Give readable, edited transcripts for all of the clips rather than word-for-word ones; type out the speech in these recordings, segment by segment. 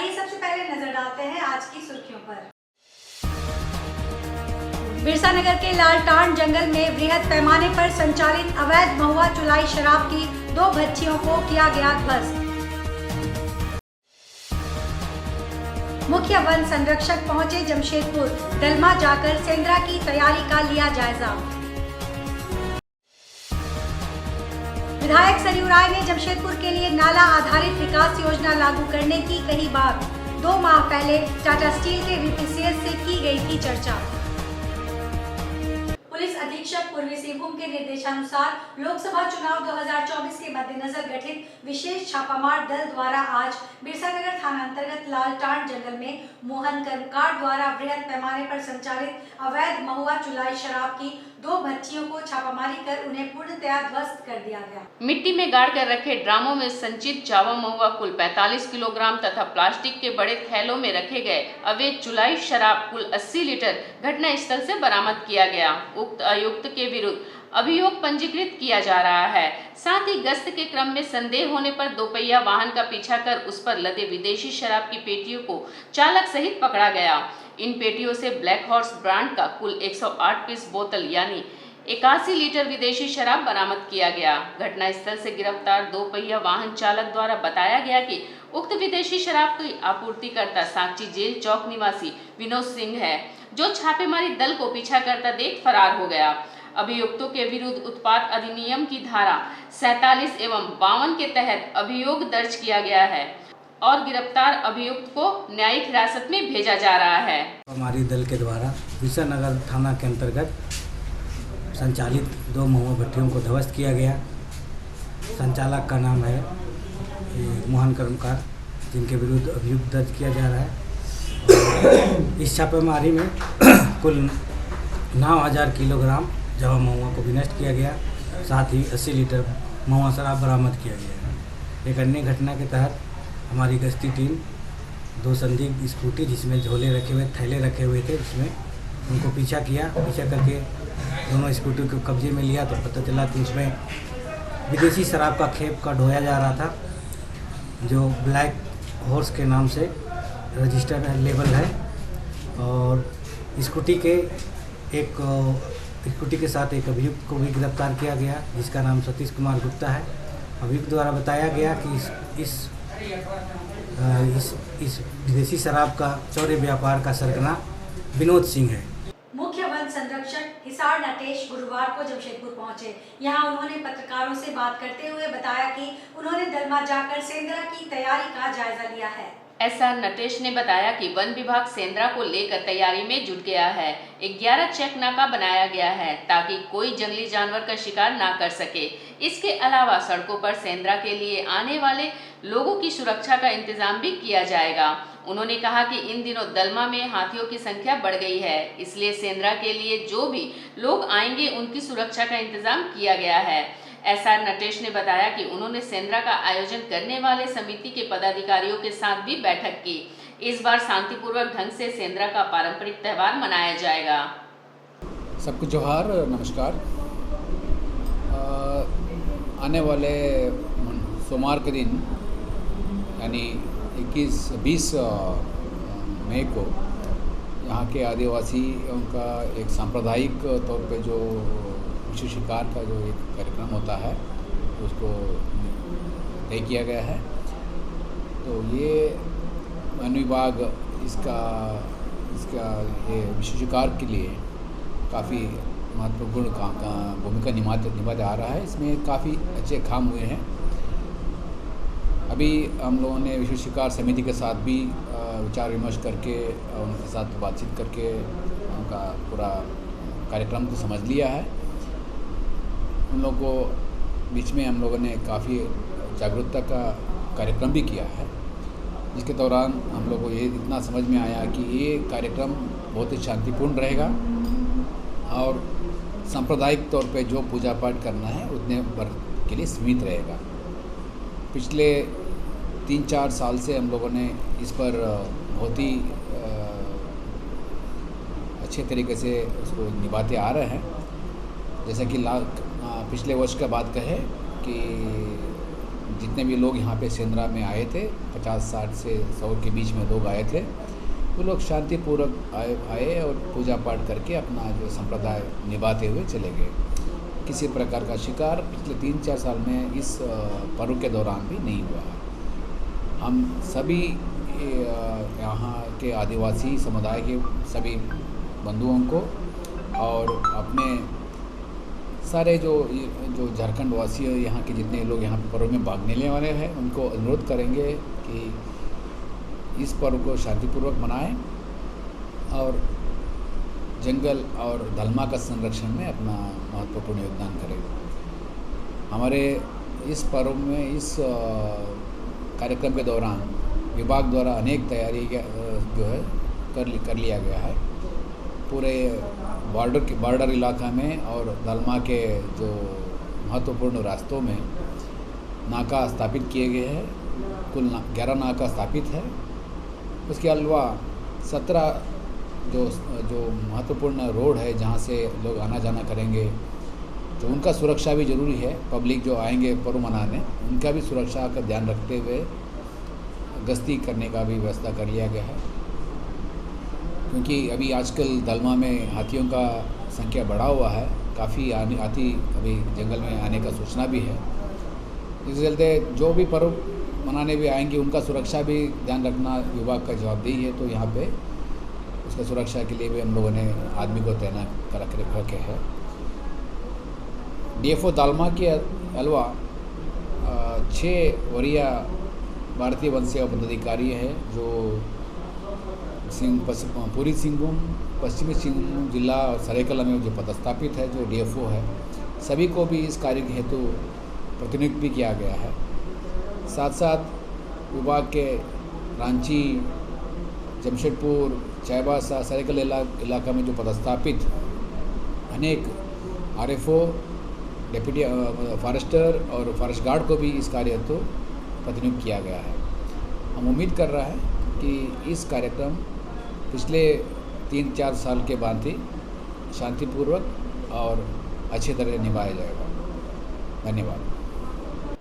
आइए सबसे पहले नजर डालते हैं आज की सुर्खियों पर। बिरसा नगर के लालटांड जंगल में वृहद पैमाने पर संचालित अवैध महुआ चुलाई शराब की 2 भट्ठियों को किया गया ध्वस्त। मुख्य वन संरक्षक पहुंचे जमशेदपुर, दलमा जाकर सेंद्रा की तैयारी का लिया जायजा। विधायक सरयू राय ने जमशेदपुर के लिए नाला आधारित विकास योजना लागू करने की कही बात। 2 माह पहले टाटा स्टील के VPCL से की गई थी चर्चा। पुलिस अधीक्षक पूर्वी सिंहभूम के निर्देशानुसार लोकसभा चुनाव 2024 के मद्देनजर गठित विशेष छापामार दल द्वारा आज बिरसा नगर थाना अंतर्गत लालटांड जंगल में मोहन कर्मकार द्वारा वृहद पैमाने पर संचालित अवैध महुआ चुलाई शराब की 2 भट्ठियों को छापामारी कर उन्हें पूर्णतया ध्वस्त कर दिया गया। मिट्टी में गाड़ कर रखे ड्रामों में संचित जावा महुआ कुल 45 किलोग्राम तथा प्लास्टिक के बड़े थैलों में रखे गए अवैध चुलाई शराब कुल 80 लीटर घटना स्थल से बरामद किया गया। उक्त आयुक्त के विरुद्ध अभियोग पंजीकृत किया जा रहा है। साथ ही गश्त के क्रम में संदेह होने पर 2 पहिया वाहन का पीछा कर उस पर लदे विदेशी शराब की पेटियों को चालक सहित पकड़ा गया। इन पेटियों से ब्लैक हॉर्स ब्रांड का कुल 108 पीस बोतल यानी 81 लीटर विदेशी शराब बरामद किया गया। घटना स्थल से गिरफ्तार 2 पहिया वाहन चालक द्वारा बताया गया कि उक्त विदेशी शराब की आपूर्तिकर्ता सांची जेल चौक निवासी विनोद सिंह है, जो छापेमारी दल को पीछा करता देख फरार हो गया। अभियुक्तों के विरुद्ध उत्पाद अधिनियम की धारा 47 एवं 52 के तहत अभियोग दर्ज किया गया है और गिरफ्तार अभियुक्त को न्यायिक हिरासत में भेजा जा रहा है। हमारी दल के द्वारा बिरसा नगर थाना के अंतर्गत संचालित 2 महुआ भट्टियों को ध्वस्त किया गया। संचालक का नाम है मोहन कर्मकार, जिनके विरुद्ध अभियोग दर्ज किया जा रहा है। इस छापेमारी में कुल 9000 किलोग्राम जावा महुआ को भी नष्ट किया गया। साथ ही 80 लीटर महुआ शराब बरामद किया गया। एक अन्य घटना के तहत हमारी गश्ती टीम 2 संदिग्ध स्कूटी जिसमें झोले रखे हुए थैले रखे हुए थे, उसमें उनको पीछा करके दोनों स्कूटी को कब्जे में लिया तो पता चला कि उसमें विदेशी शराब का खेप का ढोया जा रहा था, जो ब्लैक हॉर्स के नाम से रजिस्टर्ड लेबल है। और स्कूटी के साथ एक अभियुक्त को भी गिरफ्तार किया गया, जिसका नाम सतीश कुमार गुप्ता है। अभियुक्त द्वारा बताया गया कि इस विदेशी शराब का चौड़े व्यापार का सरगना विनोद सिंह है। मुख्य वन संरक्षक हिसार नटेश गुरुवार को जमशेदपुर पहुंचे। यहां उन्होंने पत्रकारों से बात करते हुए बताया कि उन्होंने दलमा जाकर सेंद्रा की तैयारी का जायजा लिया है। एसआर नटेश ने बताया कि वन विभाग सेंद्रा को लेकर तैयारी में जुट गया है। 11 चेक नाका बनाया गया है ताकि कोई जंगली जानवर का शिकार ना कर सके। इसके अलावा सड़कों पर सेंद्रा के लिए आने वाले लोगों की सुरक्षा का इंतजाम भी किया जाएगा। उन्होंने कहा कि इन दिनों दलमा में हाथियों की संख्या बढ़ गई है, इसलिए सेंद्रा के लिए जो भी लोग आएंगे उनकी सुरक्षा का इंतजाम किया गया है। एसआर नटेश ने बताया कि उन्होंने सेंद्रा का आयोजन करने वाले समिति के पदाधिकारियों के साथ भी बैठक की। इस बार शांतिपूर्वक ढंग से सेंद्रा का पारंपरिक त्यौहार मनाया जाएगा। सबको जोहार, नमस्कार। आने वाले सोमवार के दिन यानी 20 मई को यहाँ के आदिवासी उनका एक सांप्रदायिक तौर पे जो विश्व शिकार का जो एक कार्यक्रम होता है उसको तय किया गया है। तो ये वन विभाग इसका ये विश्व शिकार के लिए काफ़ी महत्वपूर्ण भूमिका निभाते आ रहा है। इसमें काफ़ी अच्छे काम हुए हैं। अभी हम लोगों ने विश्व शिकार समिति के साथ भी विचार विमर्श करके उनके साथ बातचीत करके उनका पूरा कार्यक्रम को समझ लिया है। उन लोगों को बीच में हम लोगों ने काफ़ी जागरूकता का कार्यक्रम भी किया है, जिसके दौरान हम लोगों को ये इतना समझ में आया कि ये कार्यक्रम बहुत ही शांतिपूर्ण रहेगा और सांप्रदायिक तौर पे जो पूजा पाठ करना है उतने भर के लिए सीमित रहेगा। पिछले 3-4 साल से हम लोगों ने इस पर बहुत ही अच्छे तरीके से उसको निभाते आ रहे हैं। जैसा कि पिछले वर्ष का बात कहें कि जितने भी लोग यहाँ पे सेंद्रा में आए थे, 50-60 से 100 के बीच में लोग आए थे, वो लोग शांतिपूर्वक आए और पूजा पाठ करके अपना जो संप्रदाय निभाते हुए चले गए। किसी प्रकार का शिकार पिछले 3-4 साल में इस पर्व के दौरान भी नहीं हुआ है। हम सभी यहाँ के आदिवासी समुदाय के सभी बंधुओं को और अपने सारे जो झारखंड वासी यहाँ के जितने लोग यहाँ पर्व में भाग लेने वाले हैं, उनको अनुरोध करेंगे कि इस पर्व को शांतिपूर्वक मनाएं और जंगल और दलमा का संरक्षण में अपना महत्वपूर्ण योगदान करें। हमारे इस पर्व में इस कार्यक्रम के दौरान विभाग द्वारा अनेक तैयारी जो है कर लिया गया है। पूरे बॉर्डर इलाका में और दलमा के जो महत्वपूर्ण रास्तों में नाका स्थापित किए गए हैं। कुल 11 नाका स्थापित है। उसके अलावा 17 जो महत्वपूर्ण रोड है जहाँ से लोग आना जाना करेंगे, तो उनका सुरक्षा भी ज़रूरी है। पब्लिक जो आएंगे पर्व मनाने, उनका भी सुरक्षा का ध्यान रखते हुए गश्ती करने का भी व्यवस्था कर लिया गया है, क्योंकि अभी आजकल दलमा में हाथियों का संख्या बढ़ा हुआ है। काफ़ी हाथी अभी जंगल में आने का सूचना भी है। इस चलते जो भी पर्व मनाने भी आएंगे, उनका सुरक्षा भी ध्यान रखना विभाग का जवाबदेही है। तो यहाँ पे उसका सुरक्षा के लिए भी हम लोगों ने आदमी को तैनात कर रखे हैं। DFO दालमा के अलावा 6 वरीय भारतीय वन सेवा पदाधिकारी है जो पूर्वी सिंहभूम, पश्चिमी सिंहभूम जिला और सरायकेला में जो पदस्थापित है, जो DFO है, सभी को भी इस कार्य के हेतु प्रतिनियुक्त भी किया गया है। साथ साथ विभाग के रांची, जमशेदपुर, चाईबासा, सरायकेला इलाका में जो पदस्थापित अनेक RFO, डेप्यूटी फॉरेस्टर और फॉरेस्ट गार्ड को भी इस कार्य हेतु प्रतिनियुक्त किया गया है। हम उम्मीद कर रहे हैं कि इस कार्यक्रम पिछले 3-4 साल के बाद ही शांतिपूर्वक और अच्छी तरह निभाया जाएगा। धन्यवाद।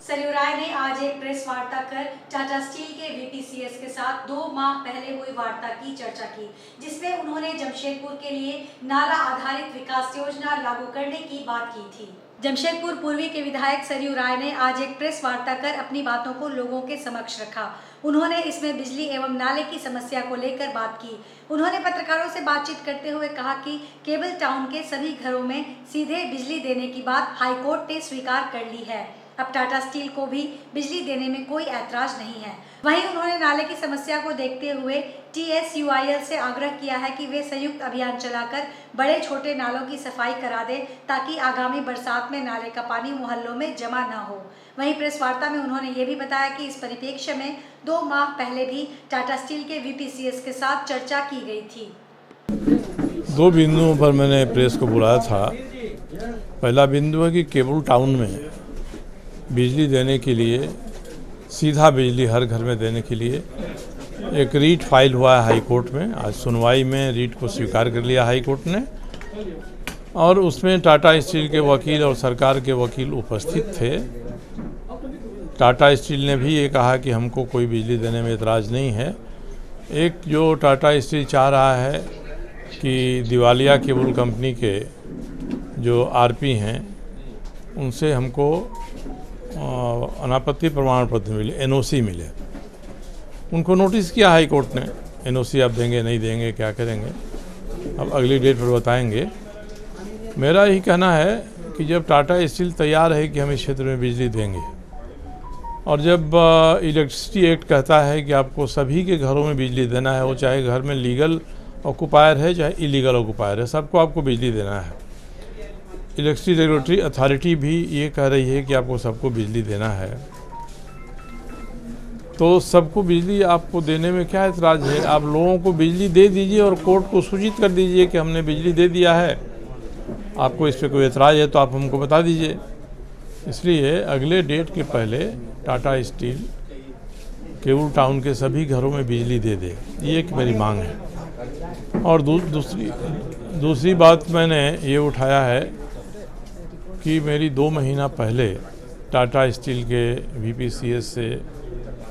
सरयू राय ने आज एक प्रेस वार्ता कर टाटा स्टील के VPCS के साथ 2 माह पहले हुई वार्ता की चर्चा की, जिसमें उन्होंने जमशेदपुर के लिए नाला आधारित विकास योजना लागू करने की बात की थी। जमशेदपुर पूर्वी के विधायक सरयू राय ने आज एक प्रेस वार्ता कर अपनी बातों को लोगों के समक्ष रखा। उन्होंने इसमें बिजली एवं नाले की समस्या को लेकर बात की। उन्होंने पत्रकारों से बातचीत करते हुए कहा कि केबल टाउन के सभी घरों में सीधे बिजली देने की बात हाईकोर्ट ने स्वीकार कर ली है। अब टाटा स्टील को भी बिजली देने में कोई ऐतराज नहीं है। वहीं उन्होंने नाले की समस्या को देखते हुए TSUIL से आग्रह किया है कि वे संयुक्त अभियान चलाकर बड़े छोटे नालों की सफाई करा दें, ताकि आगामी बरसात में नाले का पानी मोहल्लों में जमा न हो। वहीं प्रेस वार्ता में उन्होंने ये भी बताया कि इस परिप्रेक्ष्य में 2 माह पहले भी टाटा स्टील के VPCS के साथ चर्चा की गई थी। 2 बिंदुओं पर मैंने प्रेस को बुलाया था। पहला बिंदु है कि केबल टाउन में बिजली देने के लिए, सीधा बिजली हर घर में देने के लिए एक रीट फाइल हुआ है हाई कोर्ट में। आज सुनवाई में रीट को स्वीकार कर लिया हाई कोर्ट ने, और उसमें टाटा स्टील के वकील और सरकार के वकील उपस्थित थे। टाटा स्टील ने भी ये कहा कि हमको कोई बिजली देने में एतराज़ नहीं है। एक जो टाटा स्टील चाह रहा है कि दिवालिया केबल कंपनी के जो RP हैं, उनसे हमको अनापत्ति प्रमाण पत्र मिले, NOC मिले। उनको नोटिस किया हाई कोर्ट ने, NOC आप देंगे नहीं देंगे, क्या करेंगे, अब अगली डेट पर बताएंगे। मेरा यही कहना है कि जब टाटा स्टील तैयार है कि हम इस क्षेत्र में बिजली देंगे, और जब इलेक्ट्रिसिटी एक्ट कहता है कि आपको सभी के घरों में बिजली देना है, वो चाहे घर में लीगल ऑक्यूपायर है चाहे इलीगल ऑक्यूपायर है, सबको आपको बिजली देना है। इलेक्ट्रिसिटी रेगुलेटरी अथॉरिटी भी ये कह रही है कि आपको सबको बिजली देना है। तो सबको बिजली आपको देने में क्या एतराज़ है? आप लोगों को बिजली दे दीजिए और कोर्ट को सूचित कर दीजिए कि हमने बिजली दे दिया है। आपको इस पर कोई एतराज़ है तो आप हमको बता दीजिए। इसलिए अगले डेट के पहले टाटा स्टील केबल टाउन के सभी घरों में बिजली दे दे, ये एक मेरी मांग है। और दूसरी बात मैंने ये उठाया है कि मेरी 2 महीना पहले टाटा स्टील के VPCS से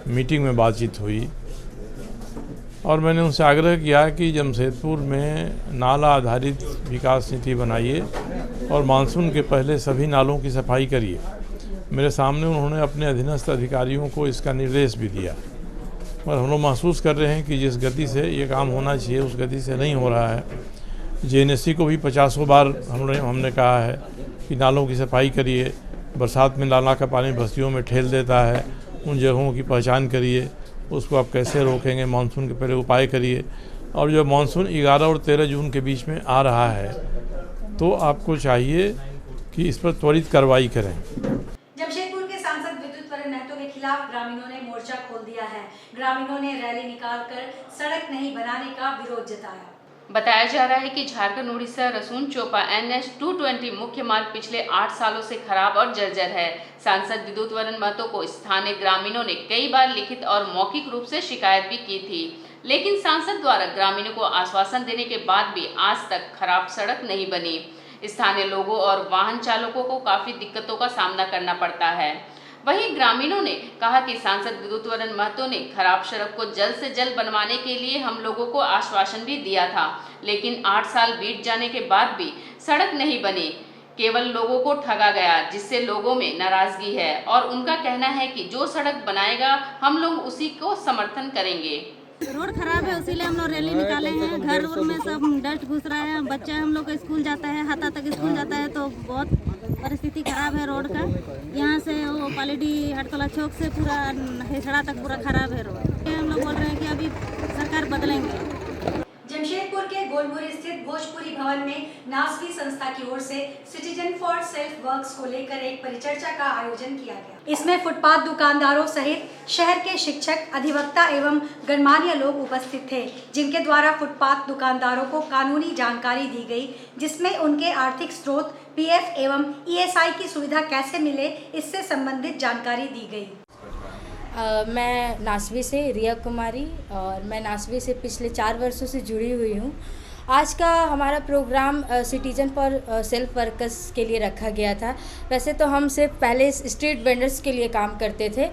मीटिंग में बातचीत हुई और मैंने उनसे आग्रह किया कि जमशेदपुर में नाला आधारित विकास नीति बनाइए और मानसून के पहले सभी नालों की सफाई करिए। मेरे सामने उन्होंने अपने अधीनस्थ अधिकारियों को इसका निर्देश भी दिया, पर हम लोग महसूस कर रहे हैं कि जिस गति से ये काम होना चाहिए उस गति से नहीं हो रहा है। JNSC को भी 50 बार हमने कहा है कि नालों की सफाई करिए, बरसात में नाला का पानी बस्तियों में ठेल देता है, उन जगहों की पहचान करिए, उसको आप कैसे रोकेंगे, मानसून के पहले उपाय करिए। और जो मानसून 11 और 13 जून के बीच में आ रहा है तो आपको चाहिए कि इस पर त्वरित कार्रवाई करें। जमशेदपुर के सांसद विद्युत वरण महतो के खिलाफ ग्रामीणों ने मोर्चा खोल दिया है। ग्रामीणों ने रैली निकालकर सड़क नहीं बनाने का विरोध जताया। बताया जा रहा है कि झारखंड उड़ीसा रसून चोपा NH 220 मुख्य मार्ग पिछले 8 सालों से खराब और जर्जर है। सांसद विद्युत वरण महतो को स्थानीय ग्रामीणों ने कई बार लिखित और मौखिक रूप से शिकायत भी की थी, लेकिन सांसद द्वारा ग्रामीणों को आश्वासन देने के बाद भी आज तक खराब सड़क नहीं बनी। स्थानीय लोगों और वाहन चालकों को काफी दिक्कतों का सामना करना पड़ता है। वहीं ग्रामीणों ने कहा कि सांसद विद्युत वरण महतो ने खराब सड़क को जल्द से जल्द बनवाने के लिए हम लोगों को आश्वासन भी दिया था, लेकिन 8 साल बीत जाने के बाद भी सड़क नहीं बनी। केवल लोगों को ठगा गया, जिससे लोगों में नाराजगी है और उनका कहना है कि जो सड़क बनाएगा हम लोग उसी को समर्थन करेंगे। रोड खराब है, इसीलिए हम लोग रैली निकाले हैं। घर में सब डस्ट घुस रहा है, बच्चा हम लोग का स्कूल जाता है, हाथा तक स्कूल जाता है, तो बहुत परिस्थिति खराब है रोड का। यहाँ से वो पालीडी हटकला चौक से पूरा हेसड़ा तक पूरा खराब है रोड। हम लोग बोल रहे हैं कि अभी सरकार बदलेंगे। जमशेदपुर के गोलपुर स्थित भोजपुरी भवन में नासवी संस्था की ओर से सिटीजन फॉर सेल्फ वर्क्स को लेकर एक परिचर्चा का आयोजन किया गया। इसमें फुटपाथ दुकानदारों सहित शहर के शिक्षक, अधिवक्ता एवं गणमान्य लोग उपस्थित थे, जिनके द्वारा फुटपाथ दुकानदारों को कानूनी जानकारी दी गई, जिसमें उनके आर्थिक स्रोत, PF एवं ESI की सुविधा कैसे मिले, इससे संबंधित जानकारी दी गई। मैं नासवी से रिया कुमारी और मैं नासवी से पिछले 4 वर्षों से जुड़ी हुई हूँ। आज का हमारा programme citizen for self workers के लिए रखा गया था। वैसे तो हम सिर्फ पहले स्ट्रीट वेंडर्स के लिए काम करते थे।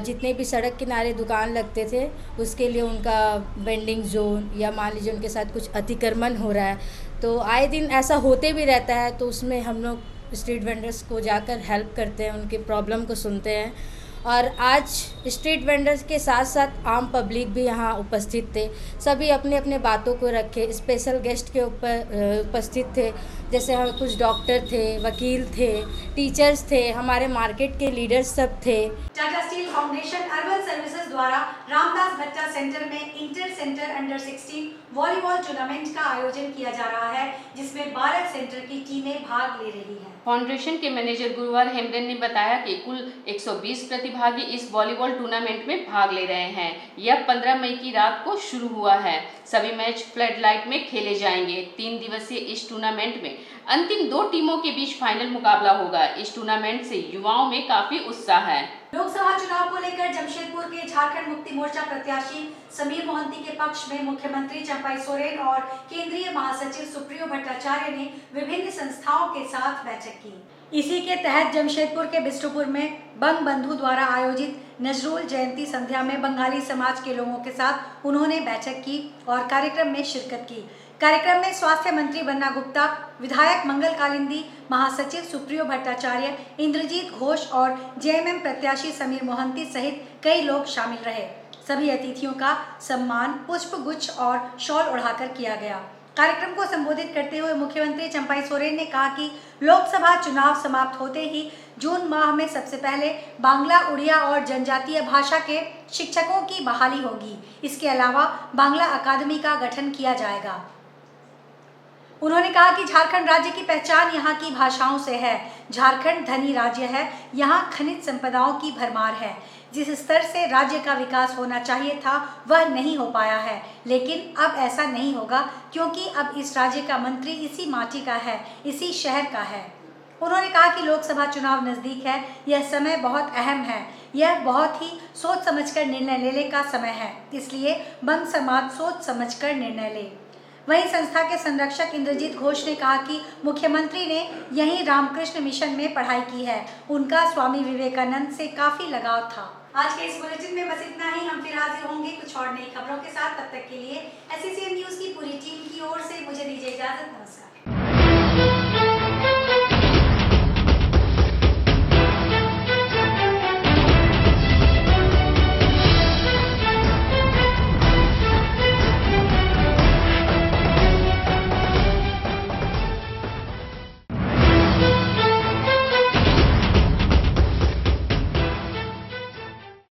जितने भी सड़क किनारे दुकान लगते थे उसके लिए उनका वेंडिंग जोन या मान लीजिए उनके साथ कुछ अतिक्रमण हो रहा है तो आए दिन ऐसा होते भी रहता है, तो उसमें हम लोग स्ट्रीट वेंडर्स को जाकर हेल्प करते हैं, उनके प्रॉब्लम को सुनते हैं। और आज स्ट्रीट वेंडर्स के साथ साथ आम पब्लिक भी यहाँ उपस्थित थे। सभी अपने अपने बातों को रखे, स्पेशल गेस्ट के ऊपर उपस्थित थे, जैसे हम कुछ डॉक्टर थे, वकील थे, टीचर्स थे, हमारे मार्केट के लीडर्स सब थे। Tata steel foundation urban services द्वारा रामदास भट्टा सेंटर में inter centre under 16 volleyball tournament का आयोजन किया जा रहा है, जिसमें 12 सेंटर की टीमें भाग ले रही हैं। फाउंडेशन के मैनेजर गुरुवार हेमब्रेन ने बताया कि कुल 120 प्रतिभागी इस वॉलीबॉल टूर्नामेंट में भाग ले रहे हैं। यह 15 मई की रात को शुरू हुआ है। सभी मैच फ्लड लाइट में खेले जाएंगे। 3 दिवसीय इस टूर्नामेंट में अंतिम 2 टीमों के बीच फाइनल मुकाबला होगा। इस टूर्नामेंट से युवाओं में काफी उत्साह है। लोकसभा चुनाव को लेकर जमशेदपुर के झारखंड मुक्ति मोर्चा प्रत्याशी समीर मोहंती के पक्ष में मुख्यमंत्री चंपाई सोरेन और केंद्रीय महासचिव सुप्रियो भट्टाचार्य ने विभिन्न संस्थाओं के साथ बैठक की। इसी के तहत जमशेदपुर के बिष्टुपुर में बंग बंधु द्वारा आयोजित नजरुल जयंती संध्या में बंगाली समाज के लोगों के साथ उन्होंने बैठक की और कार्यक्रम में शिरकत की। कार्यक्रम में स्वास्थ्य मंत्री बन्ना गुप्ता, विधायक मंगल कालिंदी, महासचिव सुप्रियो भट्टाचार्य, इंद्रजीत घोष और JMM प्रत्याशी समीर मोहंती सहित कई लोग शामिल रहे। सभी अतिथियों का सम्मान पुष्प गुच्छ और शॉल ओढ़ाकर किया गया। कार्यक्रम को संबोधित करते हुए मुख्यमंत्री चंपाई सोरेन ने कहा कि लोकसभा चुनाव समाप्त होते ही जून माह में सबसे पहले बांग्ला, उड़िया और जनजातीय भाषा के शिक्षकों की बहाली होगी। इसके अलावा बांग्ला अकादमी का गठन किया जाएगा। उन्होंने कहा कि झारखंड राज्य की पहचान यहाँ की भाषाओं से है। झारखंड धनी राज्य है, यहाँ खनिज संपदाओं की भरमार है। जिस स्तर से राज्य का विकास होना चाहिए था वह नहीं हो पाया है, लेकिन अब ऐसा नहीं होगा क्योंकि अब इस राज्य का मंत्री इसी माटी का है, इसी शहर का है। उन्होंने कहा कि लोकसभा चुनाव नज़दीक है, यह समय बहुत अहम है, यह बहुत ही सोच समझकर निर्णय लेने का समय है, इसलिए बंग समाज सोच समझकर निर्णय ले। वहीं संस्था के संरक्षक इंद्रजीत घोष ने कहा कि मुख्यमंत्री ने यहीं रामकृष्ण मिशन में पढ़ाई की है। उनका स्वामी विवेकानंद से काफी लगाव था। आज के इस बुलेटिन में बस इतना ही। हम फिर हाजिर होंगे कुछ और नई खबरों के साथ। तब तक के लिए SCCN न्यूज की पूरी टीम की ओर से मुझे दीजिए इजाजत। नमस्कार।